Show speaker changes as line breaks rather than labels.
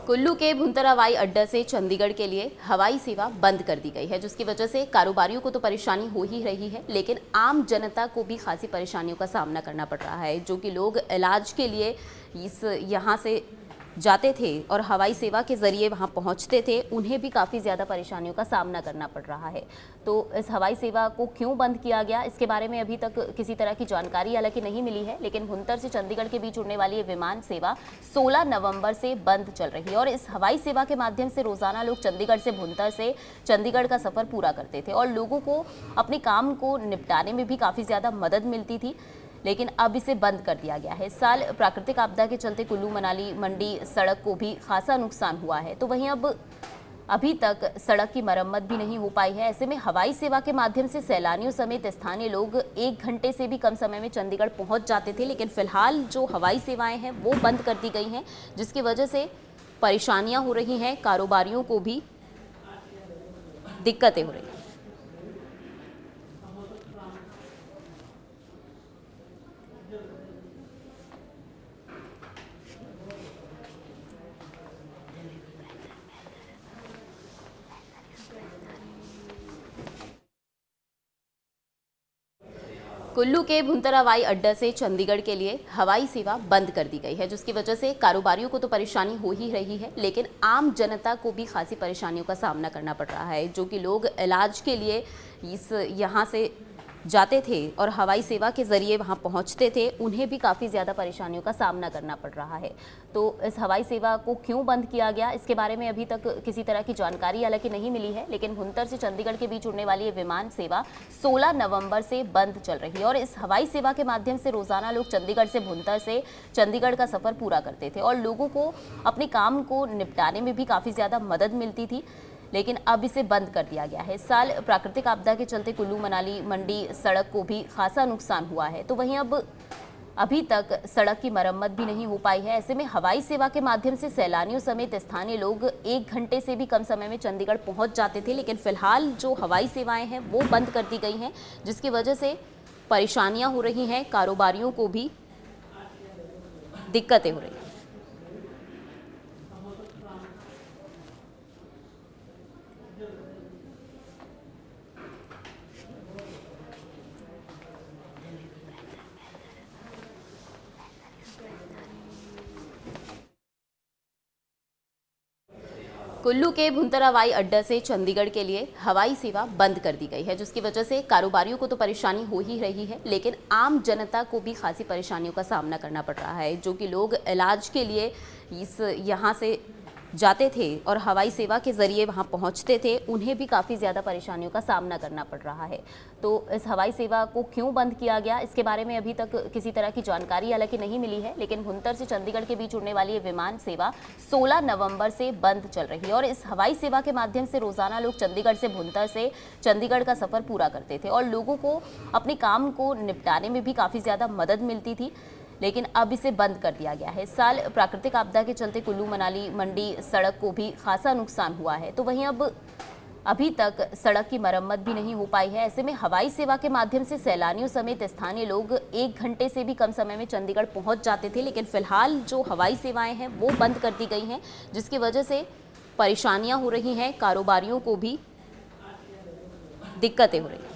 कुल्लू के भुंतर हवाई अड्डा से चंडीगढ़ के लिए हवाई सेवा बंद कर दी गई है, जिसकी वजह से कारोबारियों को तो परेशानी हो ही रही है, लेकिन आम जनता को भी खासी परेशानियों का सामना करना पड़ रहा है। जो कि लोग इलाज के लिए यहाँ से जाते थे और हवाई सेवा के ज़रिए वहाँ पहुँचते थे, उन्हें भी काफ़ी ज़्यादा परेशानियों का सामना करना पड़ रहा है। तो इस हवाई सेवा को क्यों बंद किया गया, इसके बारे में अभी तक किसी तरह की जानकारी हालांकि नहीं मिली है, लेकिन भुंतर से चंडीगढ़ के बीच उड़ने वाली ये विमान सेवा 16 नवंबर से बंद चल रही है और इस हवाई सेवा के माध्यम से रोज़ाना लोग चंडीगढ़ से भुंतर से चंडीगढ़ का सफ़र पूरा करते थे और लोगों को अपने काम को निपटाने में भी काफ़ी ज़्यादा मदद मिलती थी, लेकिन अब इसे बंद कर दिया गया है। इस साल प्राकृतिक आपदा के चलते कुल्लू मनाली मंडी सड़क को भी खासा नुकसान हुआ है, तो वहीं अभी तक सड़क की मरम्मत भी नहीं हो पाई है। ऐसे में हवाई सेवा के माध्यम से सैलानियों समेत स्थानीय लोग 1 घंटे से भी कम समय में चंडीगढ़ पहुंच जाते थे, लेकिन फिलहाल जो हवाई सेवाएं हैं वो बंद कर दी गई हैं, जिसकी वजह से परेशानियां हो रही हैं, कारोबारियों को भी दिक्कतें हो रही हैं। कुल्लू के भुंतर हवाई अड्डा से चंडीगढ़ के लिए हवाई सेवा बंद कर दी गई है, जिसकी वजह से कारोबारियों को तो परेशानी हो ही रही है, लेकिन आम जनता को भी खासी परेशानियों का सामना करना पड़ रहा है। जो कि लोग इलाज के लिए यहाँ से जाते थे और हवाई सेवा के ज़रिए वहाँ पहुँचते थे, उन्हें भी काफ़ी ज़्यादा परेशानियों का सामना करना पड़ रहा है। तो इस हवाई सेवा को क्यों बंद किया गया, इसके बारे में अभी तक किसी तरह की जानकारी हालांकि नहीं मिली है, लेकिन भुंतर से चंडीगढ़ के बीच उड़ने वाली ये विमान सेवा 16 नवंबर से बंद चल रही है और इस हवाई सेवा के माध्यम से रोज़ाना लोग चंडीगढ़ से भुंतर से चंडीगढ़ का सफ़र पूरा करते थे और लोगों को अपने काम को निपटाने में भी काफ़ी ज़्यादा मदद मिलती थी, लेकिन अब इसे बंद कर दिया गया है। इस साल प्राकृतिक आपदा के चलते कुल्लू मनाली मंडी सड़क को भी खासा नुकसान हुआ है, तो वहीं अभी तक सड़क की मरम्मत भी नहीं हो पाई है। ऐसे में हवाई सेवा के माध्यम से सैलानियों समेत स्थानीय लोग 1 घंटे से भी कम समय में चंडीगढ़ पहुंच जाते थे, लेकिन फिलहाल जो हवाई सेवाएं हैं वो बंद कर दी गई हैं, जिसकी वजह से परेशानियां हो रही हैं, कारोबारियों को भी दिक्कतें हो रही हैं। कुल्लू के भुंतर हवाई अड्डा से चंडीगढ़ के लिए हवाई सेवा बंद कर दी गई है, जिसकी वजह से कारोबारियों को तो परेशानी हो ही रही है, लेकिन आम जनता को भी खासी परेशानियों का सामना करना पड़ रहा है। जो कि लोग इलाज के लिए यहाँ से जाते थे और हवाई सेवा के ज़रिए वहाँ पहुँचते थे, उन्हें भी काफ़ी ज़्यादा परेशानियों का सामना करना पड़ रहा है। तो इस हवाई सेवा को क्यों बंद किया गया, इसके बारे में अभी तक किसी तरह की जानकारी हालांकि नहीं मिली है, लेकिन भुंतर से चंडीगढ़ के बीच उड़ने वाली ये विमान सेवा 16 नवंबर से बंद चल रही है और इस हवाई सेवा के माध्यम से रोज़ाना लोग चंडीगढ़ से भुंतर से चंडीगढ़ का सफ़र पूरा करते थे और लोगों को अपने काम को निपटाने में भी काफ़ी ज़्यादा मदद मिलती थी, लेकिन अब इसे बंद कर दिया गया है। इस साल प्राकृतिक आपदा के चलते कुल्लू मनाली मंडी सड़क को भी खासा नुकसान हुआ है, तो वहीं अभी तक सड़क की मरम्मत भी नहीं हो पाई है। ऐसे में हवाई सेवा के माध्यम से सैलानियों समेत स्थानीय लोग 1 घंटे से भी कम समय में चंडीगढ़ पहुंच जाते थे, लेकिन फिलहाल जो हवाई सेवाएं हैं वो बंद कर दी गई हैं, जिसकी वजह से परेशानियां हो रही हैं, कारोबारियों को भी दिक्कतें हो रही हैं।